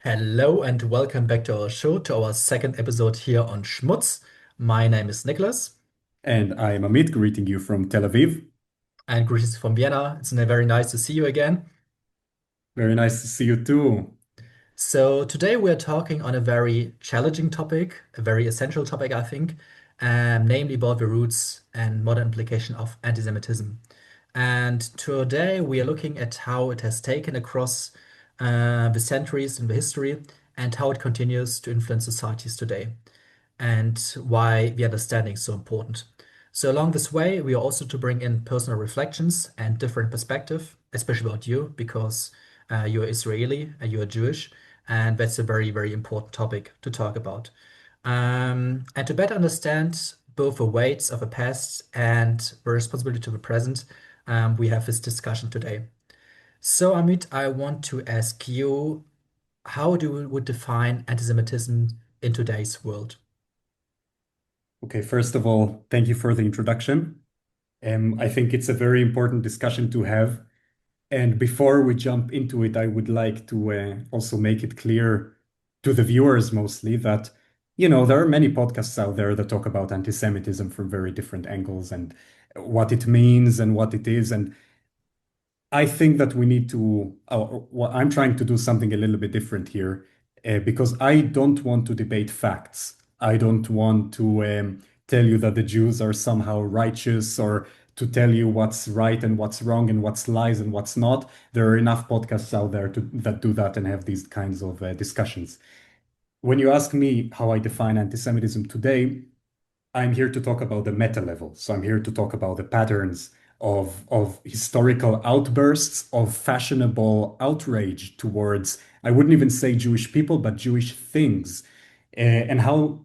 Hello and welcome back to our show, to our second episode here on Schmutz. My name is Nicholas And I'm Amit, greeting you from Tel Aviv. and greetings from Vienna. It's very nice to see you again. Very nice to see you too. So today we're talking on a very challenging topic, a very essential topic, I think, namely about the roots and modern implication of anti-Semitism. And today we are looking at how it has taken across the centuries in the history and how it continues to influence societies today, and why the understanding is so important. So along this way, we are also to bring in personal reflections and different perspective, especially about you, because you're Israeli and you're Jewish, and that's a very, very important topic to talk about. And to better understand both the weights of the past and the responsibility of the present, we have this discussion today. So Amit, I want to ask you, how do you would define anti-Semitism in today's world? Okay, first of all, thank you for the introduction. I think it's a very important discussion to have. And before we jump into it, I would like to also make it clear to the viewers mostly that, there are many podcasts out there that talk about anti-Semitism from very different angles and what it means and what it is. And I think that we need to, well, I'm trying to do something a little bit different here because I don't want to debate facts. I don't want to tell you that the Jews are somehow righteous or to tell you what's right and what's wrong and what's lies and what's not. There are enough podcasts out there that do that and have these kinds of discussions. When you ask me how I define anti-Semitism today, I'm here to talk about the meta level. So I'm here to talk about the patterns of historical outbursts of fashionable outrage towards, I wouldn't even say Jewish people, but Jewish things, and how,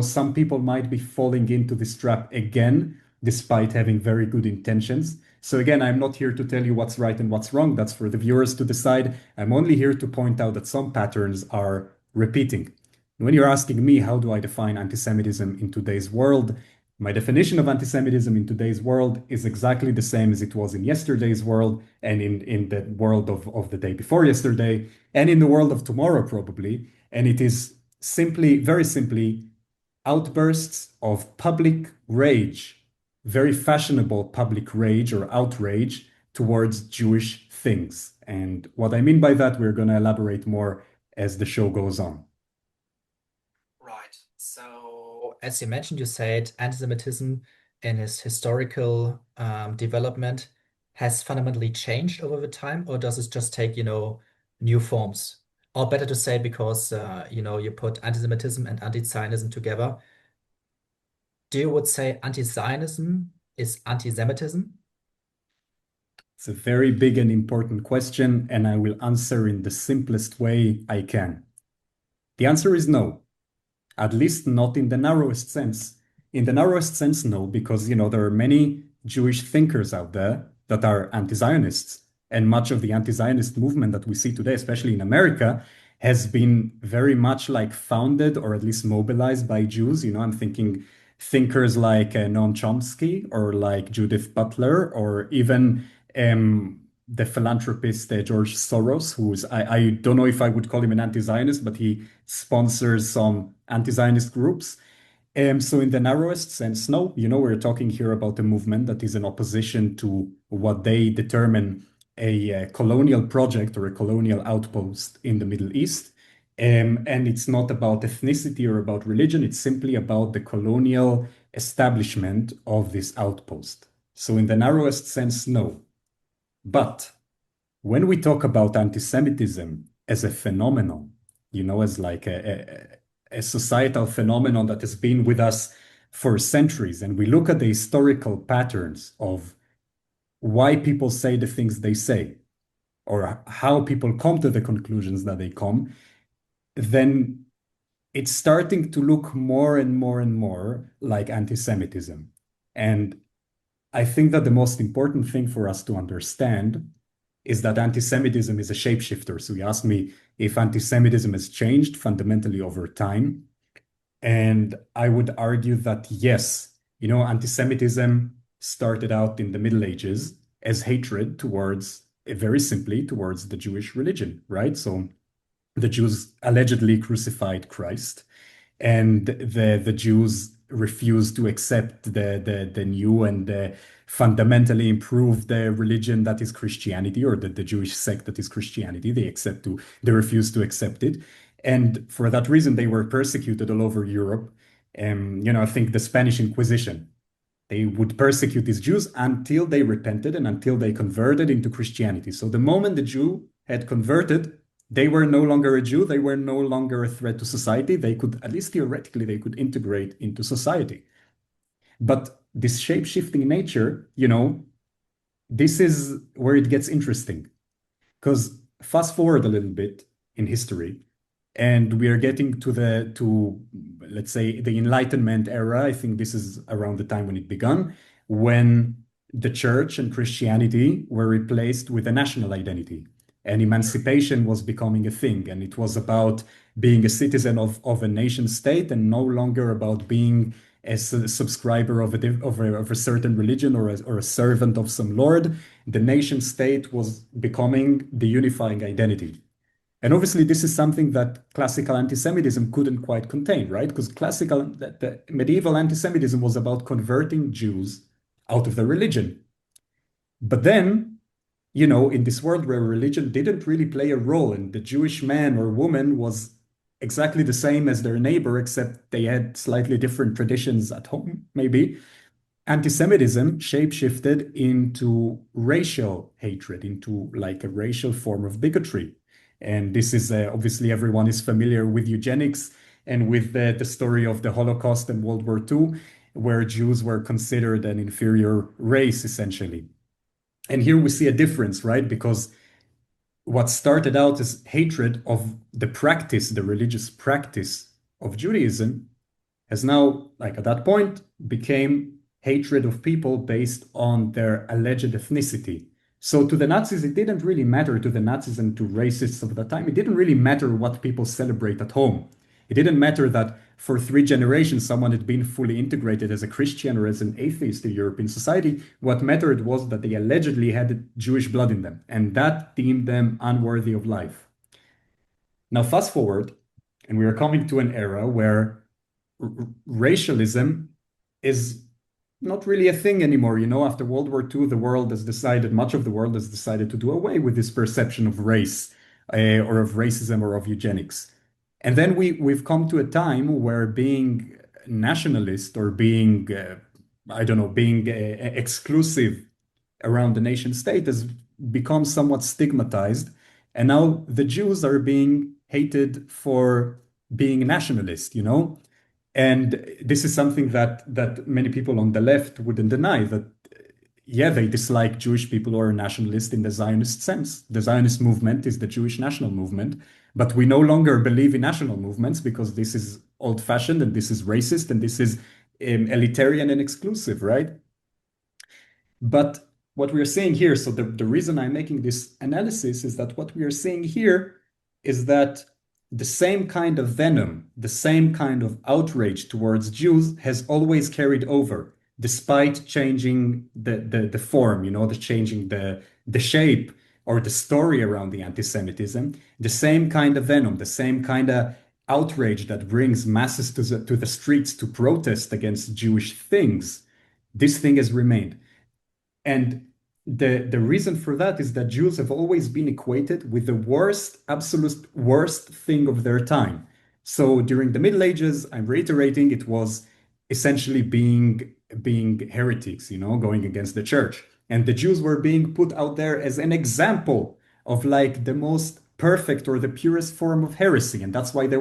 some people might be falling into this trap again, despite having very good intentions. So again, I'm not here to tell you what's right and what's wrong. That's for the viewers to decide. I'm only here to point out that some patterns are repeating. When you're asking me, how do I define anti-Semitism in today's world? My definition of anti-Semitism in today's world is exactly the same as it was in yesterday's world and in the world of the day before yesterday and in the world of tomorrow, probably. And it is simply, very simply, outbursts of public rage, very fashionable public rage or outrage towards Jewish things. And what I mean by that, we're going to elaborate more as the show goes on. Right. So, as you mentioned, you said anti-Semitism in its historical development has fundamentally changed over the time, or does it just take, new forms? Or better to say, because you put anti-Semitism and anti-Zionism together, do you would say anti-Zionism is anti-Semitism? It's a very big and important question, and I will answer in the simplest way I can. The answer is no, at least not in the narrowest sense. In the narrowest sense, no, because there are many Jewish thinkers out there that are anti-Zionists, and much of the anti-Zionist movement that we see today, especially in America, has been very much like founded or at least mobilized by Jews. I'm thinking thinkers like Noam Chomsky or like Judith Butler or even the philanthropist George Soros, who's I don't know if I would call him an anti-Zionist, but he sponsors some anti-Zionist groups. So in the narrowest sense, no, we're talking here about a movement that is in opposition to what they determine a colonial project or a colonial outpost in the Middle East. And it's not about ethnicity or about religion. It's simply about the colonial establishment of this outpost. So in the narrowest sense, no. But when we talk about anti-Semitism as a phenomenon, as like a societal phenomenon that has been with us for centuries, and we look at the historical patterns of why people say the things they say, or how people come to the conclusions that they come, then it's starting to look more and more and more like anti-Semitism. And I think that the most important thing for us to understand is that anti-Semitism is a shapeshifter. So you asked me if anti-Semitism has changed fundamentally over time. And I would argue that yes, anti-Semitism started out in the Middle Ages as hatred towards, very simply, towards the Jewish religion, right? So the Jews allegedly crucified Christ, and the Jews refused to accept the new and fundamentally improved the religion that is Christianity, or the Jewish sect that is Christianity. They refused to accept it, and for that reason they were persecuted all over Europe. I think the Spanish Inquisition, they would persecute these Jews until they repented and until they converted into Christianity. So the moment the Jew had converted, they were no longer a Jew. They were no longer a threat to society. They could, at least theoretically, they could integrate into society. But this shape-shifting nature, this is where it gets interesting. Because fast forward a little bit in history, and we are getting to let's say the Enlightenment era. I think this is around the time when it began, when the church and Christianity were replaced with a national identity, and emancipation was becoming a thing, and it was about being a citizen of a nation state, and no longer about being a subscriber of a certain religion, or a servant of some lord. The nation state was becoming the unifying identity. And obviously, this is something that classical anti-Semitism couldn't quite contain, right? Because the medieval anti-Semitism was about converting Jews out of their religion. But then, in this world where religion didn't really play a role, and the Jewish man or woman was exactly the same as their neighbor, except they had slightly different traditions at home, maybe, anti-Semitism shapeshifted into racial hatred, into like a racial form of bigotry. And this is obviously everyone is familiar with eugenics and with the story of the Holocaust and World War II, where Jews were considered an inferior race, essentially. And here we see a difference, right? Because what started out as hatred of the practice, the religious practice of Judaism, has now, like at that point, became hatred of people based on their alleged ethnicity. So to the Nazis, it didn't really matter, to the Nazis and to racists of that time, it didn't really matter what people celebrate at home. It didn't matter that for 3 generations someone had been fully integrated as a Christian or as an atheist in European society. What mattered was that they allegedly had Jewish blood in them, and that deemed them unworthy of life. Now, fast forward, and we are coming to an era where racialism is not really a thing anymore. After World War II, much of the world has decided to do away with this perception of race, or of racism, or of eugenics. And then we've come to a time where being nationalist, or being, I don't know, being exclusive around the nation state has become somewhat stigmatized. And now the Jews are being hated for being nationalist. And this is something that many people on the left wouldn't deny, that yeah, they dislike Jewish people who are nationalist in the Zionist sense. The Zionist movement is the Jewish national movement, but we no longer believe in national movements because this is old-fashioned and this is racist and this is elitarian and exclusive, right? But what we are seeing here, so the reason I'm making this analysis is that what we are seeing here is that the same kind of venom, the same kind of outrage towards Jews has always carried over, despite changing the form, changing the shape or the story around the anti-Semitism. The same kind of venom, the same kind of outrage that brings masses to the streets to protest against Jewish things, this thing has remained. And the reason for that is that Jews have always been equated with the worst, absolute worst thing of their time. So during the Middle Ages, I'm reiterating, it was essentially being heretics, going against the church. And the Jews were being put out there as an example of like the most perfect or the purest form of heresy. And that's why they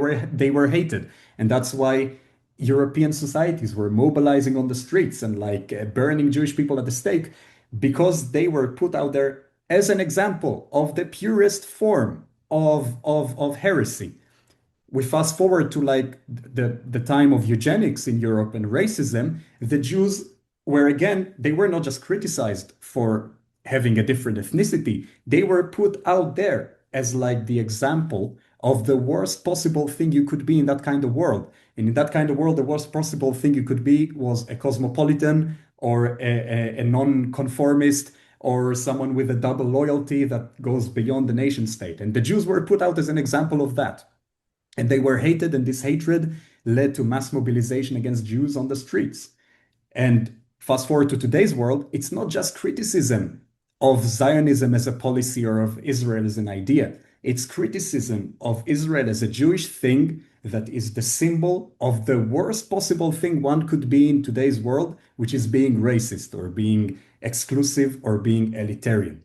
were hated. And that's why European societies were mobilizing on the streets and like burning Jewish people at the stake, because they were put out there as an example of the purest form of heresy. We fast forward to like the time of eugenics in Europe and racism. The Jews were, again, they were not just criticized for having a different ethnicity, they were put out there as like the example of the worst possible thing you could be in that kind of world. And in that kind of world, the worst possible thing you could be was a cosmopolitan, or a non-conformist, or someone with a double loyalty that goes beyond the nation state. And the Jews were put out as an example of that. And they were hated, and this hatred led to mass mobilization against Jews on the streets. And fast forward to today's world, it's not just criticism of Zionism as a policy or of Israel as an idea. It's criticism of Israel as a Jewish thing that is the symbol of the worst possible thing one could be in today's world, which is being racist or being exclusive or being elitarian.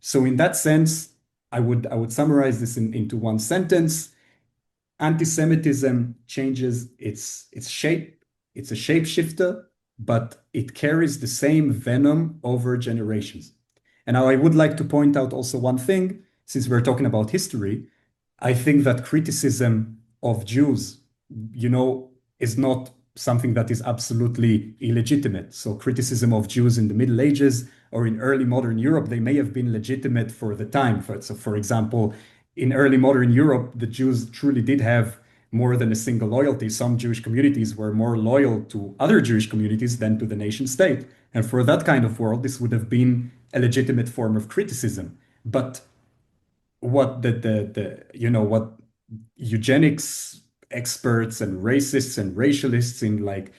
So in that sense, I would summarize this into one sentence. Anti-Semitism changes its shape. It's a shapeshifter, but it carries the same venom over generations. And now I would like to point out also one thing, since we're talking about history. I think that criticism of Jews, is not something that is absolutely illegitimate. So criticism of Jews in the Middle Ages or in early modern Europe, they may have been legitimate for the time. So for example, in early modern Europe, the Jews truly did have more than a single loyalty. Some Jewish communities were more loyal to other Jewish communities than to the nation state. And for that kind of world, this would have been a legitimate form of criticism. But what what eugenics experts and racists and racialists in like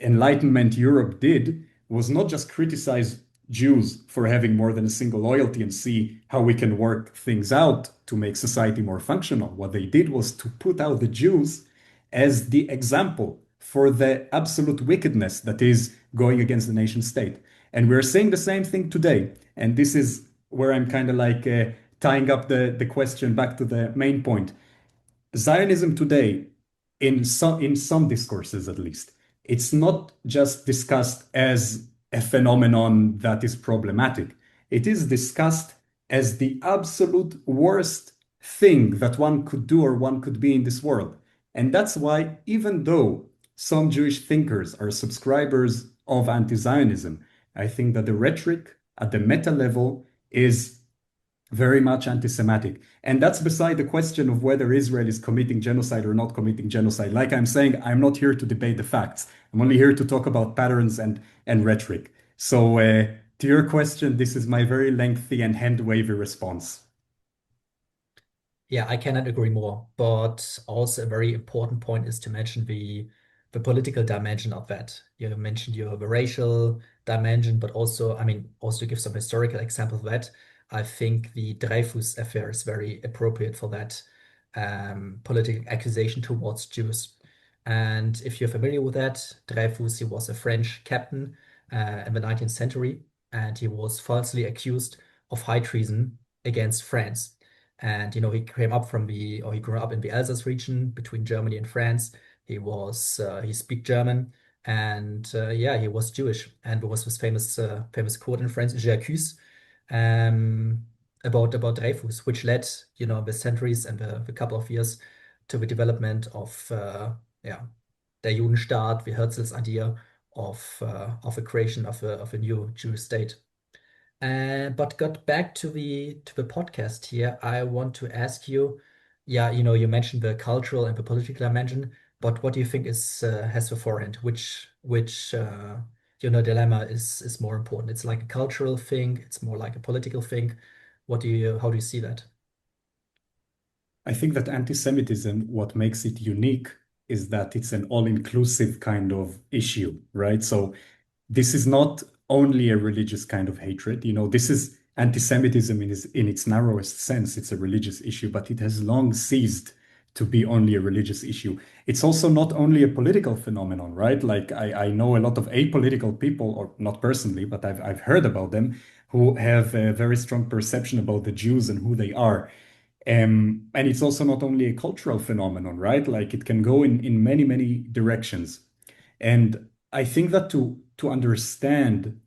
Enlightenment Europe did was not just criticize Jews for having more than a single loyalty and see how we can work things out to make society more functional. What they did was to put out the Jews as the example for the absolute wickedness that is going against the nation state. And we're saying the same thing today. And this is where I'm kind of like tying up the question back to the main point. Zionism today, in some discourses at least, it's not just discussed as a phenomenon that is problematic. It is discussed as the absolute worst thing that one could do or one could be in this world. And that's why, even though some Jewish thinkers are subscribers of anti-Zionism, I think that the rhetoric at the meta level is very much anti-Semitic. And that's beside the question of whether Israel is committing genocide or not committing genocide. Like I'm saying, I'm not here to debate the facts. I'm only here to talk about patterns and rhetoric. So to your question, this is my very lengthy and hand-wavy response. Yeah, I cannot agree more. But also a very important point is to mention the political dimension of that. You mentioned the racial dimension, but also, I mean, also to give some historical example of that. I think the Dreyfus affair is very appropriate for that political accusation towards Jews. And if you're familiar with that, Dreyfus, he was a French captain in the 19th century, and he was falsely accused of high treason against France. And he came up or he grew up in the Alsace region between Germany and France. He speak German, and yeah, he was Jewish. And there was this famous quote in French, "J'accuse," um, about Dreyfus, which led, the centuries and the couple of years to the development of yeah, der Judenstaat, the Herzl's idea of a creation of a new Jewish state. But got back to the podcast here, I want to ask you, yeah, you mentioned the cultural and the political dimension, but what do you think has the forehand? Which dilemma is more important? It's like a cultural thing, it's more like a political thing. How do you see that? I think that anti-Semitism, what makes it unique is that it's an all-inclusive kind of issue, right? So this is not only a religious kind of hatred. This is anti-Semitism in its narrowest sense. It's a religious issue, but it has long ceased to be only a religious issue. It's also not only a political phenomenon, right? Like I know a lot of apolitical people, or not personally, but I've heard about them, who have a very strong perception about the Jews and who they are. And it's also not only a cultural phenomenon, right? Like it can go in many, many directions. And I think that to understand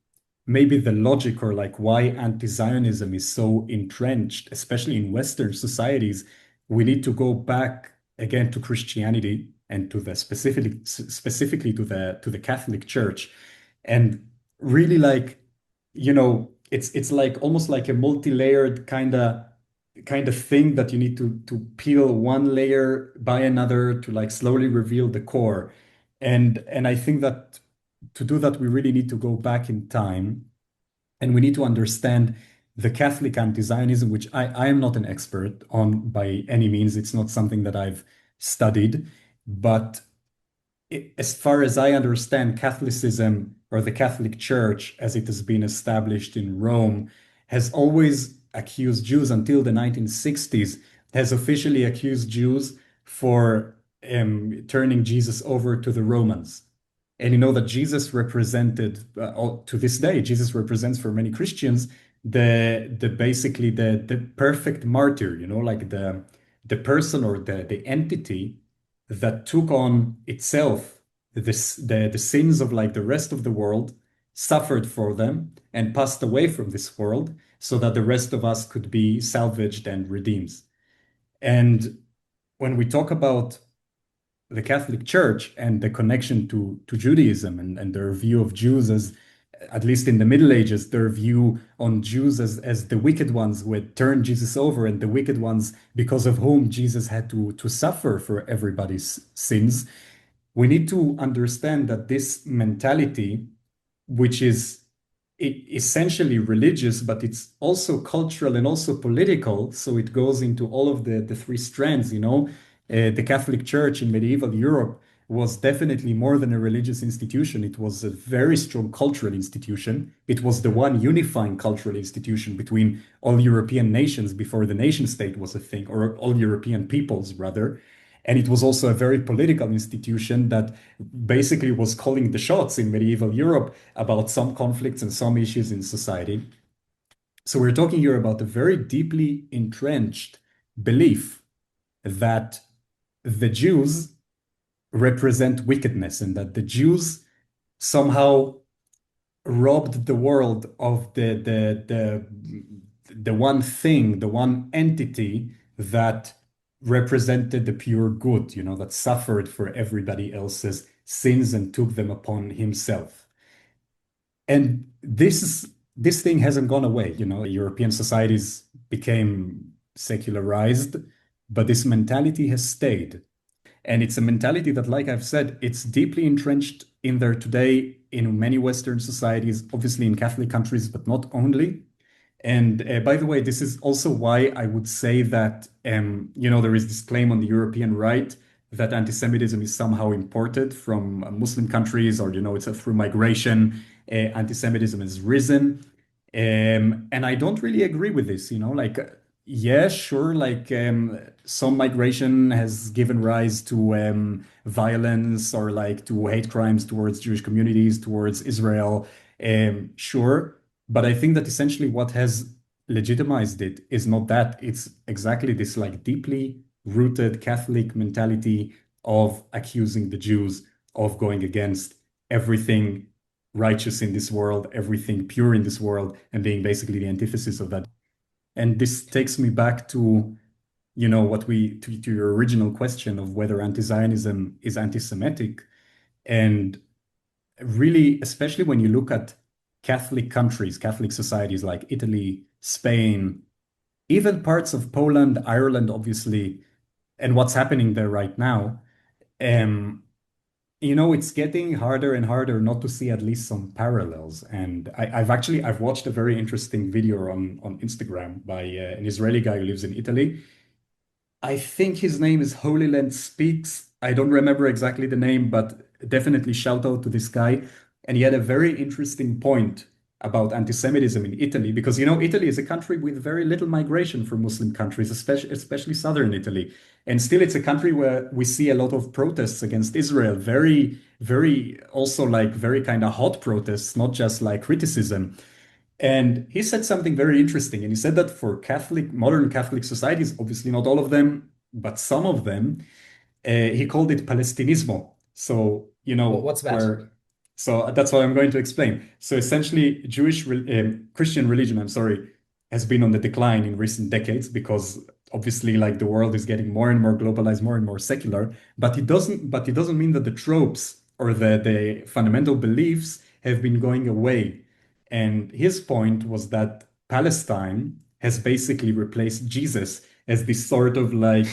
maybe the logic or like why anti-Zionism is so entrenched, especially in Western societies, we need to go back again to Christianity and to the specifically to the Catholic Church, and really like it's like almost like a multi-layered kind of thing that you need to peel one layer by another to like slowly reveal the core. And I think that to do that, we really need to go back in time And we need to understand the Catholic anti-Zionism, which I am not an expert on by any means. It's not something that I've studied. But as far as I understand, Catholicism or the Catholic Church, as it has been established in Rome, has always accused Jews until the 1960s, has officially accused Jews for turning Jesus over to the Romans. And you know that Jesus represented, to this day, Jesus represents for many Christians the basically the perfect martyr, you know, like the person or the entity that took on itself the sins of like the rest of the world, suffered for them, and passed away from this world so that the rest of us could be salvaged and redeemed. And when we talk about the Catholic Church and the connection to Judaism and their view of Jews as, at least in the Middle Ages, their view on Jews as the wicked ones who had turned Jesus over and the wicked ones because of whom Jesus had to suffer for everybody's sins, we need to understand that this mentality, which is essentially religious, but it's also cultural and also political. So it goes into all of the three strands, you know. The Catholic Church in medieval Europe was definitely more than a religious institution. It was a very strong cultural institution. It was the one unifying cultural institution between all European nations before the nation state was a thing, or all European peoples, rather. And it was also a very political institution that basically was calling the shots in medieval Europe about some conflicts and some issues in society. So we're talking here about a very deeply entrenched belief that the Jews represent wickedness and that the Jews somehow robbed the world of the one thing, the one entity that represented the pure good, you know, that suffered for everybody else's sins and took them upon himself. And this thing hasn't gone away. You know, European societies became secularized, but this mentality has stayed. And it's a mentality that, like I've said, it's deeply entrenched in there today in many Western societies, obviously in Catholic countries, but not only. And by the way, this is also why I would say that, you know, there is this claim on the European right that anti-Semitism is somehow imported from Muslim countries, or, you know, it's through migration, anti-Semitism has risen. And I don't really agree with this, you know, like, yeah, sure, like some migration has given rise to violence or like to hate crimes towards Jewish communities, towards Israel, sure. But I think that essentially what has legitimized it is not that. It's exactly this like deeply rooted Catholic mentality of accusing the Jews of going against everything righteous in this world, everything pure in this world, and being basically the antithesis of that. And this takes me back to, you know, to your original question of whether anti-Zionism is anti-Semitic. And really, especially when you look at Catholic countries, Catholic societies like Italy, Spain, even parts of Poland, Ireland, obviously, and what's happening there right now, um, you know, it's getting harder and harder not to see at least some parallels. And I've watched a very interesting video on Instagram by an Israeli guy who lives in Italy. I think his name is Holy Land Speaks. I don't remember exactly the name, but definitely shout out to this guy. And he had a very interesting point about anti-Semitism in Italy, because you know Italy is a country with very little migration from Muslim countries, especially southern Italy. And still it's a country where we see a lot of protests against Israel, very, very also like very kind of hot protests, not just like criticism. And he said something very interesting. And he said that for Catholic, modern Catholic societies, obviously not all of them, but some of them, he called it Palestinismo. So, you know, What's that? where, so that's what I'm going to explain. So essentially, Christian religion, I'm sorry, has been on the decline in recent decades because obviously like the world is getting more and more globalized, more and more secular, but it doesn't mean that the tropes or the fundamental beliefs have been going away. And his point was that Palestine has basically replaced Jesus as this sort of like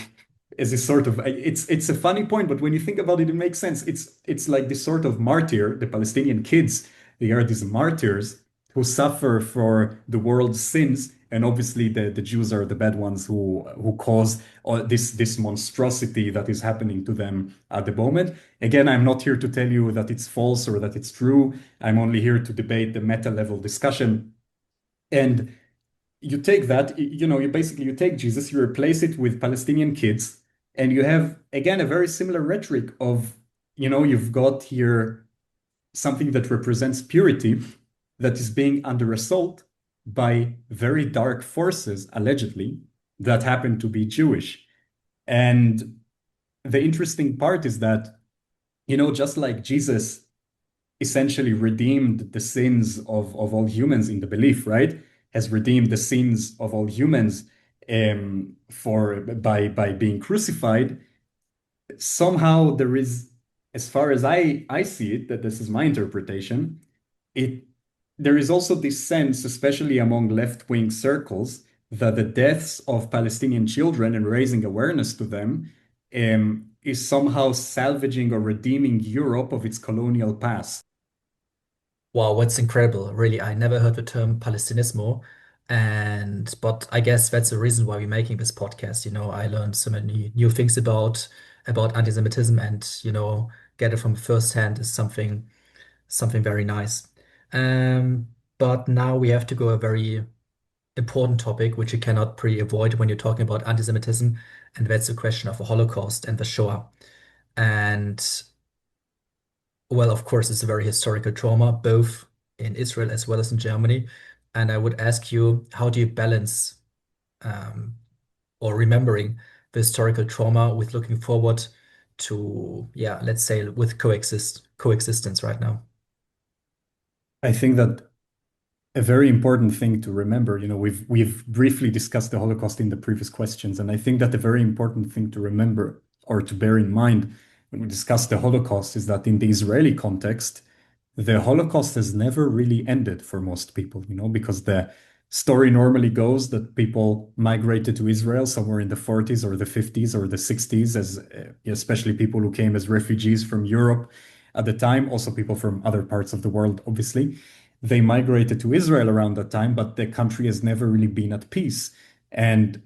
as this sort of it's a funny point, but when you think about it, it makes sense. It's like this sort of martyr. The Palestinian kids, they are these martyrs who suffer for the world's sins, and obviously the Jews are the bad ones who cause all this monstrosity that is happening to them at the moment. Again, I'm not here to tell you that it's false or that it's true. I'm only here to debate the meta level discussion. And you take that, you basically you take Jesus, you replace it with Palestinian kids, and you have again a very similar rhetoric of, you've got here something that represents purity that is being under assault by very dark forces, allegedly, that happen to be Jewish. And the interesting part is that, just like Jesus essentially redeemed the sins of all humans in the belief, right? Has redeemed the sins of all humans for by being crucified. Somehow there is, as far as I see it, that this is my interpretation, it there is also this sense, especially among left-wing circles, that the deaths of Palestinian children and raising awareness to them is somehow salvaging or redeeming Europe of its colonial past. Wow, what's incredible. Really, I never heard the term Palestinismo. And but I guess that's the reason why we're making this podcast. I learned so many new things about anti-Semitism and, get it from first hand is something very nice. Um, but now we have to go a very important topic, which you cannot pretty avoid when you're talking about anti-Semitism, and that's the question of the Holocaust and the Shoah. And well, of course, it's a very historical trauma, both in Israel as well as in Germany. And I would ask you, how do you balance um, or remembering the historical trauma with looking forward to, yeah, let's say with coexistence right now? I think that a very important thing to remember, we've briefly discussed the Holocaust in the previous questions, and I think that a very important thing to remember or to bear in mind when we discuss the Holocaust is that in the Israeli context, the Holocaust has never really ended for most people, because the story normally goes that people migrated to Israel somewhere in the 40s or the 50s or the 60s, as especially people who came as refugees from Europe at the time, also people from other parts of the world, obviously. They migrated to Israel around that time, but the country has never really been at peace. And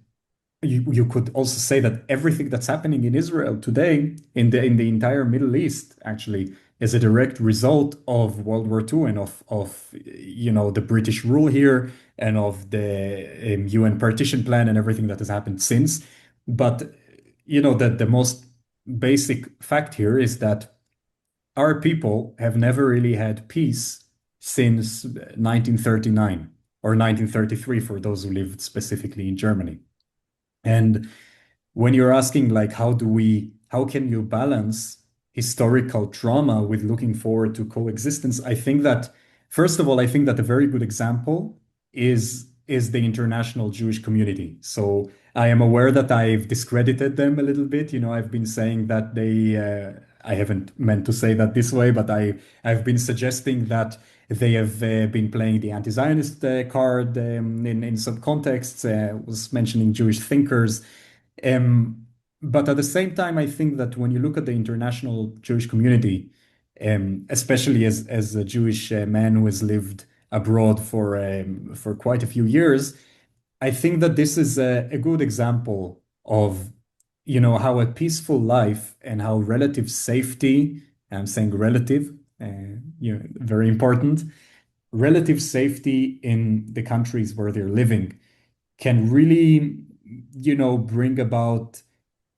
you could also say that everything that's happening in Israel today, in the entire Middle East, actually, is a direct result of World War II and of the British rule here and of the UN partition plan and everything that has happened since. But that the most basic fact here is that our people have never really had peace since 1939 or 1933 for those who lived specifically in Germany. And when you're asking like how can you balance historical trauma with looking forward to coexistence, I think that first of all, I think that a very good example is the international Jewish community. So I am aware that I've discredited them a little bit. I've been saying that I haven't meant to say that this way, but I've been suggesting that they have been playing the anti-Zionist card in some contexts. Was mentioning Jewish thinkers. Um, but at the same time, I think that when you look at the international Jewish community, especially as a Jewish man who has lived abroad for quite a few years, I think that this is a good example of, how a peaceful life and how relative safety, I'm saying relative, very important, relative safety in the countries where they're living can really, bring about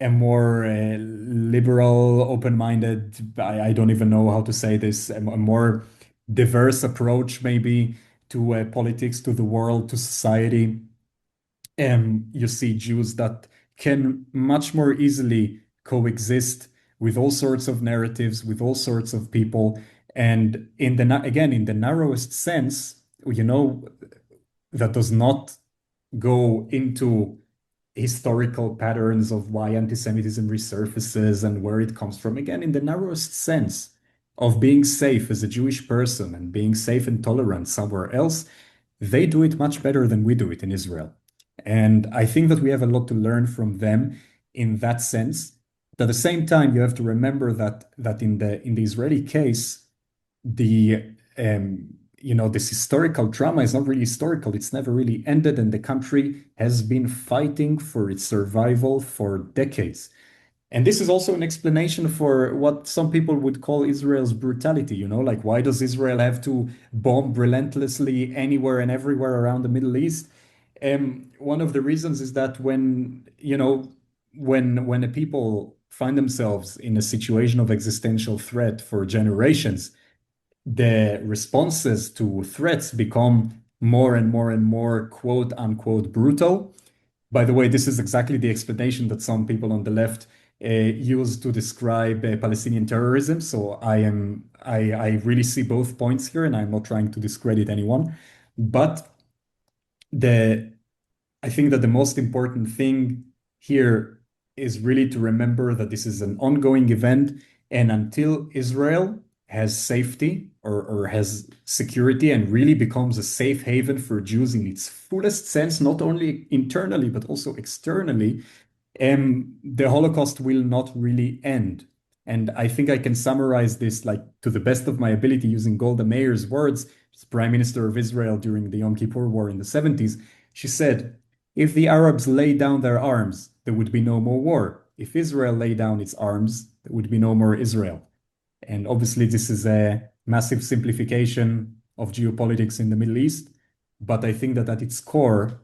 a more liberal, open-minded, I don't even know how to say this, a more diverse approach maybe to politics, to the world, to society. You see Jews that can much more easily coexist with all sorts of narratives, with all sorts of people. And again, in the narrowest sense, that does not go into historical patterns of why antisemitism resurfaces and where it comes from. Again, in the narrowest sense of being safe as a Jewish person and being safe and tolerant somewhere else, they do it much better than we do it in Israel. And I think that we have a lot to learn from them in that sense. But at the same time, you have to remember that in the Israeli case, the this historical drama is not really historical. It's never really ended, and the country has been fighting for its survival for decades. And this is also an explanation for what some people would call Israel's brutality, like why does Israel have to bomb relentlessly anywhere and everywhere around the Middle East? One of the reasons is that when a people find themselves in a situation of existential threat for generations, the responses to threats become more and more and more quote unquote brutal. By the way, this is exactly the explanation that some people on the left use to describe Palestinian terrorism. So I really see both points here, and I'm not trying to discredit anyone. But the I think that the most important thing here is really to remember that this is an ongoing event, and until Israel has safety or has security and really becomes a safe haven for Jews in its fullest sense, not only internally but also externally, the Holocaust will not really end. And I think I can summarize this like to the best of my ability using Golda Meir's words, as Prime Minister of Israel during the Yom Kippur War in the 70s. She said, if the Arabs lay down their arms, there would be no more war. If Israel lay down its arms, there would be no more Israel. And obviously, this is a massive simplification of geopolitics in the Middle East. But I think that at its core,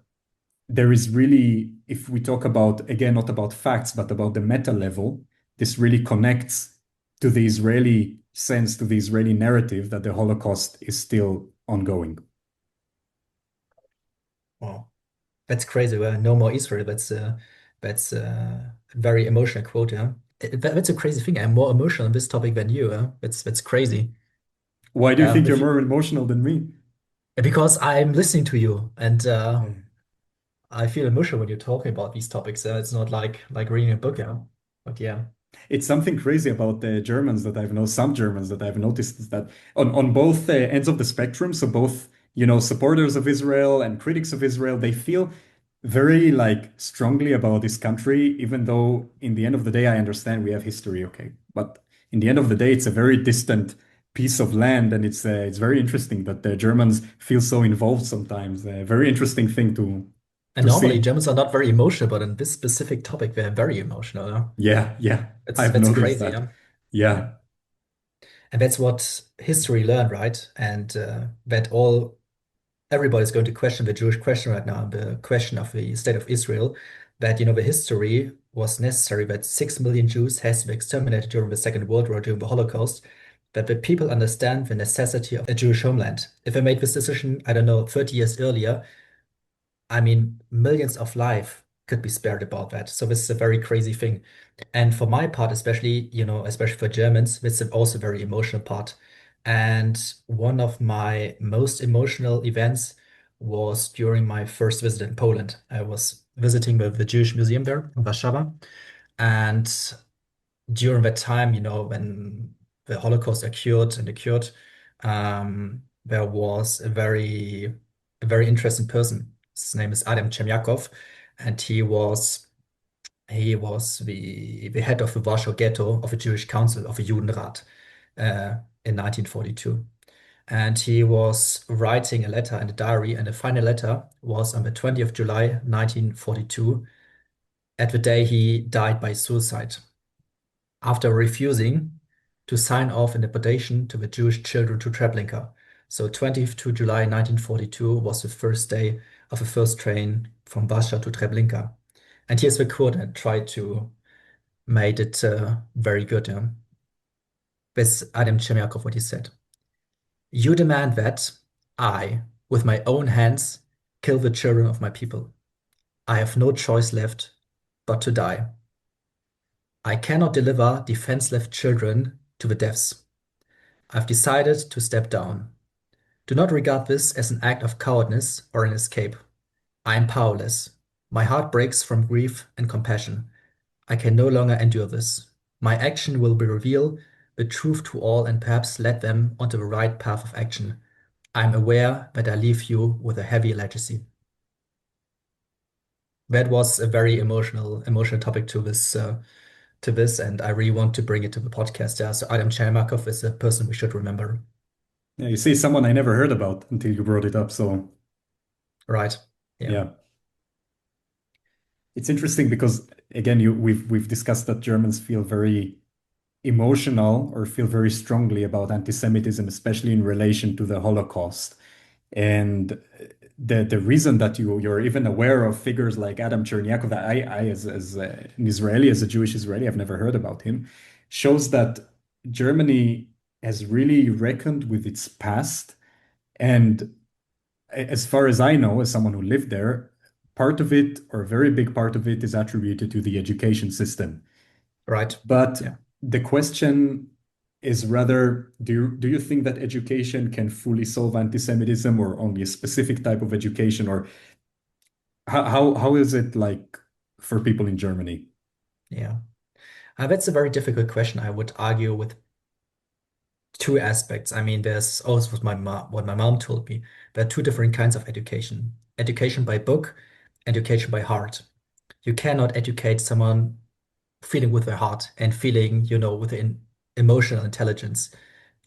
there is really, if we talk about, again, not about facts, but about the meta level, this really connects to the Israeli sense, to the Israeli narrative that the Holocaust is still ongoing. Wow, that's crazy. Well, no more Israel. That's a very emotional quote. Yeah, that's a crazy thing. I'm more emotional on this topic than you. That's crazy. Why do you think you're If you, more emotional than me? because I'm listening to you and I feel emotional when you're talking about these topics. It's not like reading a book. Yeah, but yeah. It's something crazy about the Germans that I've known, some Germans that I've noticed is that on both ends of the spectrum, so both, supporters of Israel and critics of Israel, they feel very like strongly about this country, even though in the end of the day, I understand we have history, okay. But in the end of the day, it's a very distant piece of land, and it's very interesting that the Germans feel so involved sometimes. A very interesting thing And to normally see. Germans are not very emotional, but on this specific topic, they're very emotional. Yeah? Yeah, yeah, It's I've that's noticed crazy. that. Yeah. Yeah. Yeah. And that's what history learned, right? And that all everybody's going to question the Jewish question right now, the question of the state of Israel, that the history was necessary, that 6 million Jews has to be exterminated during the Second World War, during the Holocaust, that the people understand the necessity of a Jewish homeland. If they made this decision, I don't know, 30 years earlier, I mean, millions of lives could be spared about that. So this is a very crazy thing. And for my part, especially, especially for Germans, this is also a very emotional part. And one of my most emotional events was during my first visit in Poland. I was visiting the Jewish Museum there in Warsaw. And during that time, when the Holocaust occurred, there was a very interesting person. His name is Adam Chemyakov, and he was the head of the Warsaw Ghetto of the Jewish Council of the Judenrat in 1942. And he was writing a letter in a diary, and the final letter was on the 20th of July, 1942, at the day he died by suicide after refusing to sign off an deportation to the Jewish children to Treblinka. So 20th to July 1942 was the first day of the first train from Warsaw to Treblinka. And here's the quote, and I tried to make it very good. Yeah? With Adam Chemyakov, what he said. You demand that I, with my own hands, kill the children of my people. I have no choice left but to die. I cannot deliver defenseless children to the deaths. I've decided to step down. Do not regard this as an act of cowardice or an escape. I am powerless. My heart breaks from grief and compassion. I can no longer endure this. My action will reveal the truth to all and perhaps lead them onto the right path of action. I am aware that I leave you with a heavy legacy. That was a very emotional topic to this, and I really want to bring it to the podcast. Yeah, so Adam Chermakov is a person we should remember. Yeah, you see someone I never heard about until you brought it up. So Right. Yeah. yeah, it's interesting because again, we've discussed that Germans feel very emotional or feel very strongly about anti-Semitism, especially in relation to the Holocaust. And the reason that you're even aware of figures like Adam Chernyakov, that I as an Israeli, as a Jewish Israeli, I've never heard about him, shows that Germany has really reckoned with its past. And as far as I know, as someone who lived there, part of it, or a very big part of it, is attributed to the education system. Right. But Yeah. the question is rather, do you think that education can fully solve anti-Semitism or only a specific type of education? Or how is it like for people in Germany? Yeah. That's a very difficult question. I would argue with two aspects. I mean, there's also what my mom told me. There are two different kinds of education. Education by book, education by heart. You cannot educate someone feeling with their heart and feeling, with the emotional intelligence.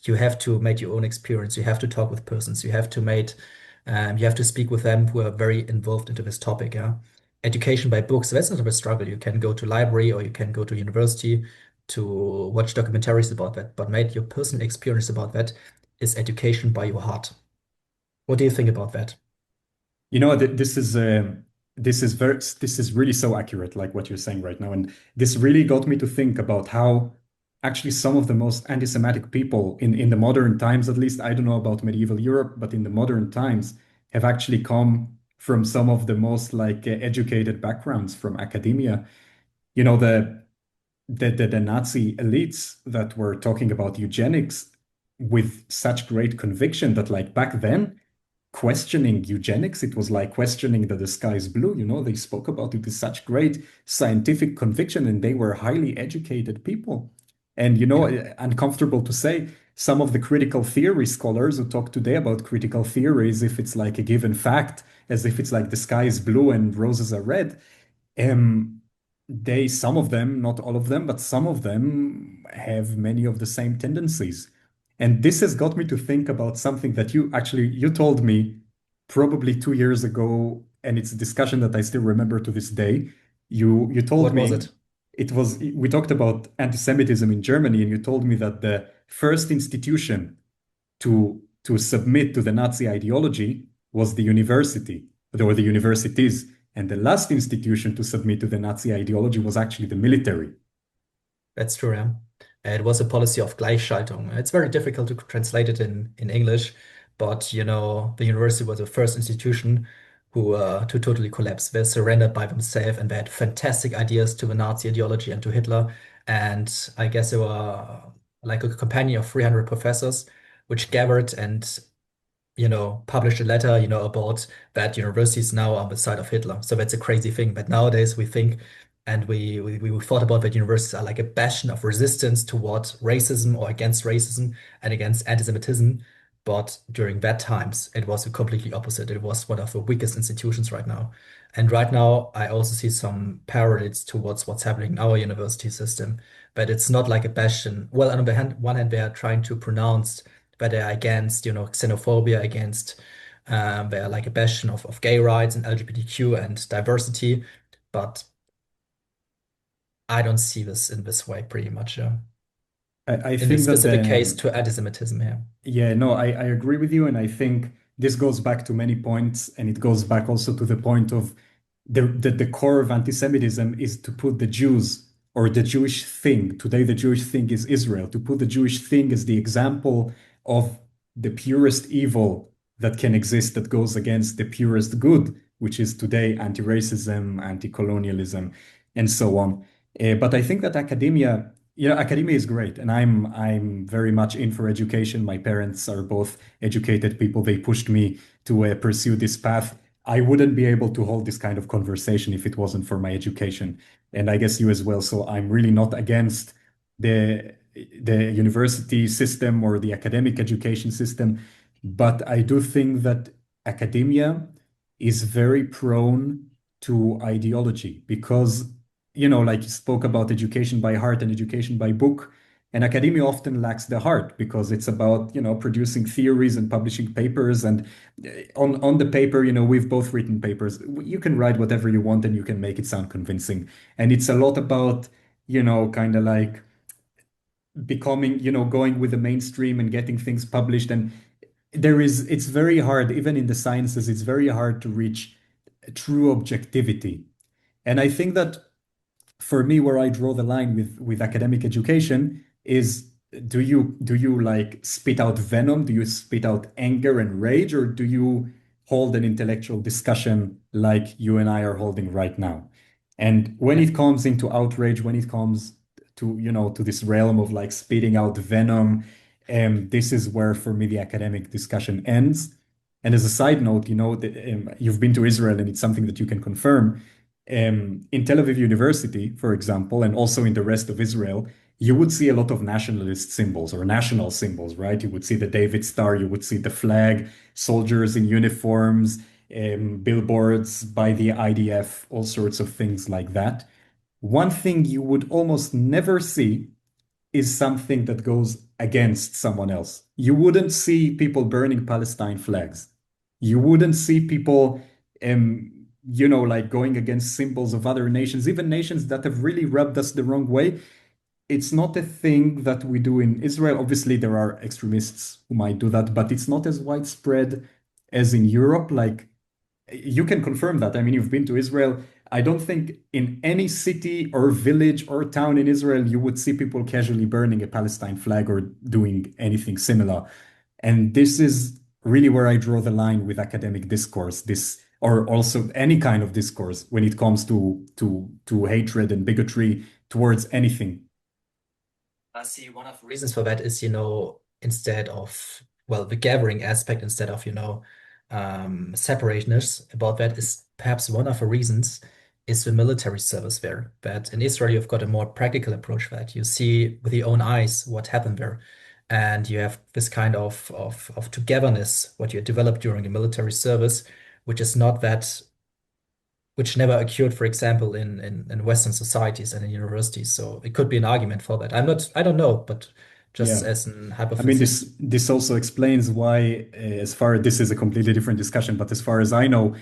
You have to make your own experience. You have to talk with persons. You have to speak with them who are very involved into this topic. Yeah, education by books. That's not a struggle. You can go to library or you can go to university to watch documentaries about that. But made your personal experience about that is education by your heart. What do you think about that? You know, this is really so accurate, like what you're saying right now, and this really got me to think about how actually some of the most anti-Semitic people in the modern times, at least, I don't know about medieval Europe, but in the modern times, have actually come from some of the most like educated backgrounds from academia. You know, the Nazi elites that were talking about eugenics with such great conviction that like back then questioning eugenics. It was like questioning that the sky is blue. You know, they spoke about it with such great scientific conviction, and they were highly educated people. And, you know, Yeah, uncomfortable to say, some of the critical theory scholars who talk today about critical theories, if it's like a given fact, as if it's like the sky is blue and roses are red, um, some of them, not all of them, but some of them have many of the same tendencies. And this has got me to think about something that you told me probably 2 years ago, and it's a discussion that I still remember to this day. You told what was me it? we talked about anti-Semitism in Germany, and you told me that the first institution to submit to the Nazi ideology was the university, or the universities. And the last institution to submit to the Nazi ideology was actually the military. That's true, yeah. It was a policy of Gleichschaltung. It's very difficult to translate it in English, but the university was the first institution who to totally collapse. They surrendered by themselves and they had fantastic ideas to the Nazi ideology and to Hitler. And I guess they were like a company of 300 professors, which gathered and published a letter, about that universities now on the side of Hitler. So that's a crazy thing. But nowadays we think, and we thought about that universities are like a bastion of resistance towards racism or against racism and against anti-Semitism. But during that times, it was completely opposite. It was one of the weakest institutions right now. And right now, I also see some parallels towards what's happening in our university system. But it's not like a bastion. Well, on the one hand, they are trying to pronounce but they're against, xenophobia, against they're like a bastion of gay rights and LGBTQ and diversity. But I don't see this in this way pretty much. I In this think that specific case the to anti-Semitism here. Yeah, no, I agree with you. And I think this goes back to many points, and it goes back also to the point of the core of anti-Semitism is to put the Jews or the Jewish thing. Today, the Jewish thing is Israel, to put the Jewish thing as the example of the purest evil that can exist that goes against the purest good, which is today anti-racism, anti-colonialism, and so on. But I think that academia is great, and I'm very much in for education. My parents are both educated people. They pushed me to pursue this path. I wouldn't be able to hold this kind of conversation if it wasn't for my education, and I guess you as well. So I'm really not against the the university system or the academic education system, but I do think that academia is very prone to ideology because like you spoke about education by heart and education by book. And academia often lacks the heart because it's about, producing theories and publishing papers. And on the paper, we've both written papers. You can write whatever you want and you can make it sound convincing. And it's a lot about, kind of like becoming, going with the mainstream and getting things published. And it's very hard, even in the sciences, it's very hard to reach true objectivity. And I think that for me, where I draw the line with academic education is, do you like spit out venom? Do you spit out anger and rage, or do you hold an intellectual discussion like you and I are holding right now? And when Yeah. it comes into outrage, when it comes to this realm of like spitting out venom, this is where for me the academic discussion ends. And as a side note, you've been to Israel, and it's something that you can confirm. In Tel Aviv University, for example, and also in the rest of Israel, you would see a lot of nationalist symbols or national symbols, right? You would see the David Star, you would see the flag, soldiers in uniforms, billboards by the IDF, all sorts of things like that. One thing you would almost never see is something that goes against someone else. You wouldn't see people burning Palestine flags. You wouldn't see people, like going against symbols of other nations, even nations that have really rubbed us the wrong way. It's not a thing that we do in Israel. Obviously, there are extremists who might do that, but it's not as widespread as in Europe. Like, you can confirm that. I mean, you've been to Israel. I don't think in any city or village or town in Israel you would see people casually burning a Palestine flag or doing anything similar. And this is really where I draw the line with academic discourse, this or also any kind of discourse when it comes to hatred and bigotry towards anything. I see one of the reasons for that is, instead of, well, the gathering aspect instead of, separateness about that is perhaps one of the reasons is the military service there. That in Israel, you've got a more practical approach that you see with your own eyes what happened there. And you have this kind of togetherness, what you developed during the military service, which is not that which never occurred, for example, in Western societies and in universities. So it could be an argument for that. I don't know, but just Yeah. as an I mean, hypothesis. this also explains why, this is a completely different discussion, but as far as I know,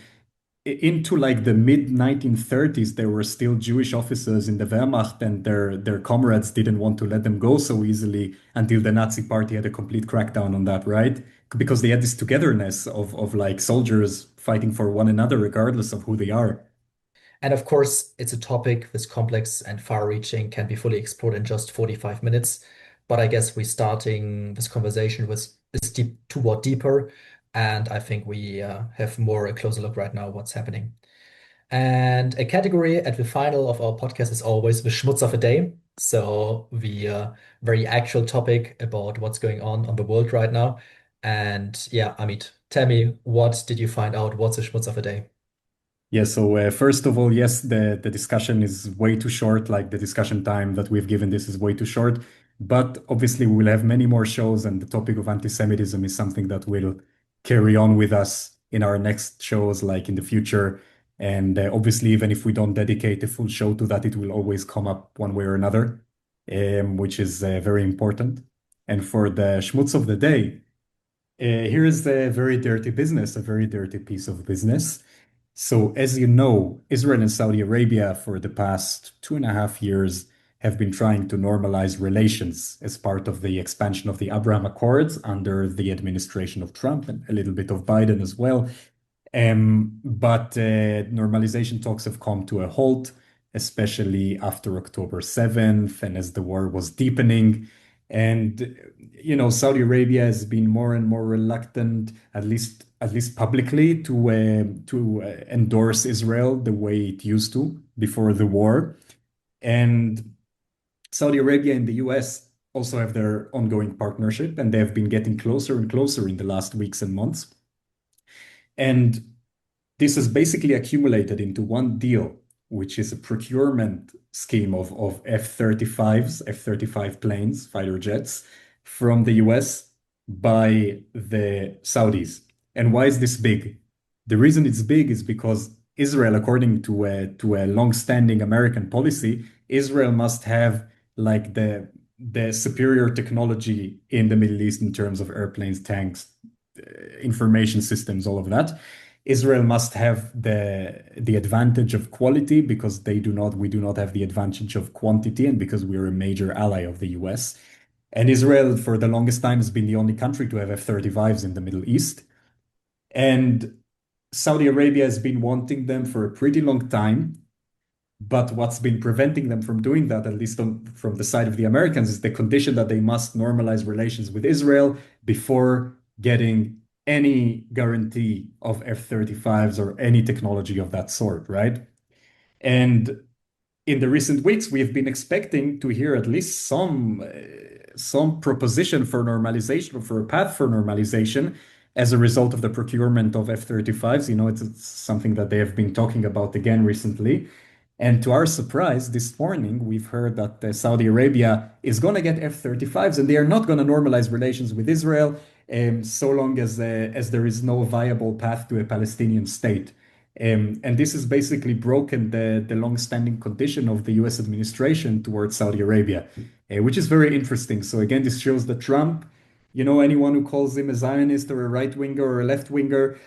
into like the mid 1930s, there were still Jewish officers in the Wehrmacht, and their comrades didn't want to let them go so easily until the Nazi Party had a complete crackdown on that, right? Because they had this togetherness of like soldiers fighting for one another, regardless of who they are. And of course, it's a topic that's complex and far-reaching, can be fully explored in just 45 minutes. But I guess we're starting this conversation with this deep toward deeper, and I think we have more a closer look right now what's happening. And a category at the final of our podcast is always the Schmutz of the day. So the very actual topic about what's going on the world right now. And yeah, Amit, tell me, what did you find out? What's the Schmutz of the day? Yeah, so first of all, yes, the discussion is way too short. Like the discussion time that we've given this is way too short. But obviously, we will have many more shows, and the topic of anti-Semitism is something that will carry on with us in our next shows, like in the future. And obviously, even if we don't dedicate a full show to that, it will always come up one way or another, which is very important. And for the schmutz of the day, here is a very dirty business, a very dirty piece of business. So, as you know, Israel and Saudi Arabia for the past 2.5 years have been trying to normalize relations as part of the expansion of the Abraham Accords under the administration of Trump and a little bit of Biden as well. But normalization talks have come to a halt, especially after October 7th and as the war was deepening. And Saudi Arabia has been more and more reluctant, at least publicly, to endorse Israel the way it used to before the war. And Saudi Arabia and the US also have their ongoing partnership, and they have been getting closer and closer in the last weeks and months. And this has basically accumulated into one deal, which is a procurement scheme of F-35s, F-35 planes, fighter jets from the US by the Saudis. And why is this big? The reason it's big is because Israel, according to a long-standing American policy, Israel must have like the superior technology in the Middle East in terms of airplanes, tanks, information systems, all of that. Israel must have the advantage of quality because we do not have the advantage of quantity, and because we're a major ally of the US. And Israel, for the longest time, has been the only country to have F-35s in the Middle East. And Saudi Arabia has been wanting them for a pretty long time. But what's been preventing them from doing that, at least from the side of the Americans, is the condition that they must normalize relations with Israel before getting any guarantee of F-35s or any technology of that sort, right? And in the recent weeks, we've been expecting to hear at least some proposition for normalization, or for a path for normalization, as a result of the procurement of F-35s. It's something that they have been talking about again recently. And to our surprise, this morning, we've heard that Saudi Arabia is going to get F-35s, and they are not going to normalize relations with Israel so long as there is no viable path to a Palestinian state. And this has basically broken the long-standing condition of the US administration towards Saudi Arabia, which is very interesting. So again, this shows that Trump, anyone who calls him a Zionist or a right-winger or a left-winger,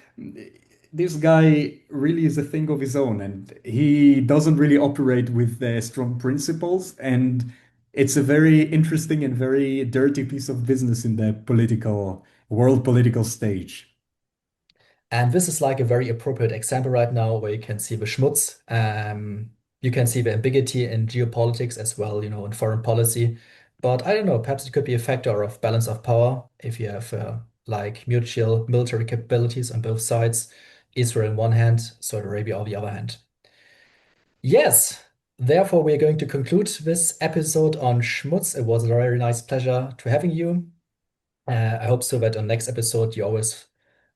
this guy really is a thing of his own, and he doesn't really operate with strong principles. And it's a very interesting and very dirty piece of business in the world political stage. And this is like a very appropriate example right now where you can see the Schmutz. You can see the ambiguity in geopolitics as well, in foreign policy. But I don't know, perhaps it could be a factor of balance of power if you have like mutual military capabilities on both sides, Israel on one hand, Saudi Arabia on the other hand. Yes, therefore we're going to conclude this episode on Schmutz. It was a very nice pleasure to having you. I hope so that on next episode you're always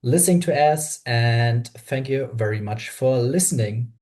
listening to us, and thank you very much for listening.